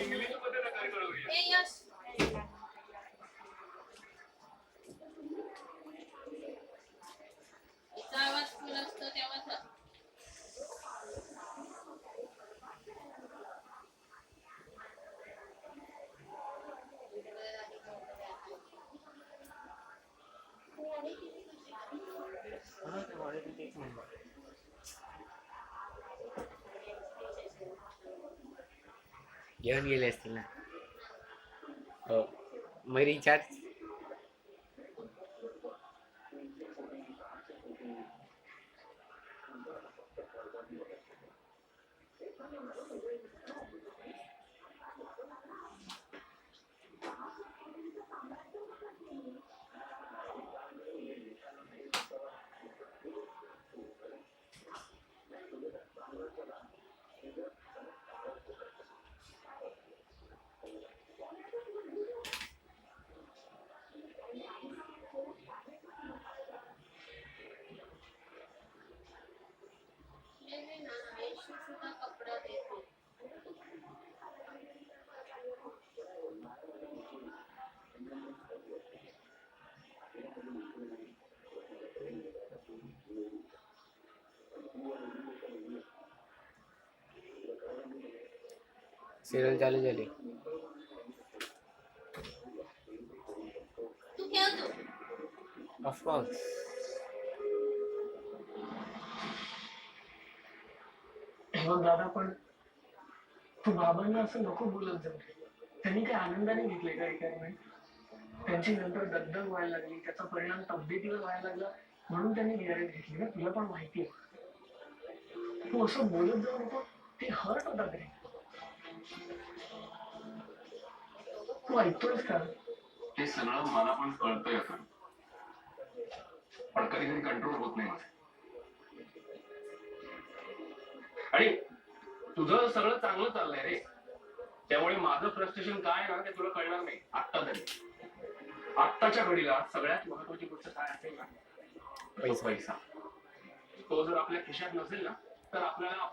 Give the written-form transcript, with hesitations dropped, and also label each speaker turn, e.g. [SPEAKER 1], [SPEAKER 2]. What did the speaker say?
[SPEAKER 1] ए यश याचा आवाज फुल असतो तेव्हाच
[SPEAKER 2] येऊन गेले असतील ना. हो मग रिचार्ज
[SPEAKER 1] कपडा देते
[SPEAKER 2] सिरियल चालू झाली.
[SPEAKER 1] तू खेळतो
[SPEAKER 2] ऑफकोर्स
[SPEAKER 3] मग दादा पण तू बाबांना असं नको बोलत जाऊ. त्यांनी काय आनंदाने घेतले का रिटायरमेंट? त्यांची नंतर दगदग व्हायला लागली, त्याचा परिणाम तब्येतीवर व्हायला लागला, म्हणून त्यांनी रिटायरमेंट घेतली ना. तुला पण माहिती आहे. तू असं बोलत जाऊ नको, ते हर्ट होतात रे. तू ऐकतोयस का?
[SPEAKER 4] हे सगळं मला पण कळतंय आता, पण कधी कधी कंट्रोल होत नाही माझं. आणि तुझं सगळं चांगलं चाललंय रे, त्यामुळे माझं फ्रस्ट्रेशन काय ना ते तुला कळणार नाही आत्ता तरी. आत्ताच्या घडीला सगळ्यात महत्वाची गोष्ट काय असेल ना, पैसा. तो जर आपल्या खिशात नसेल ना तर आपल्याला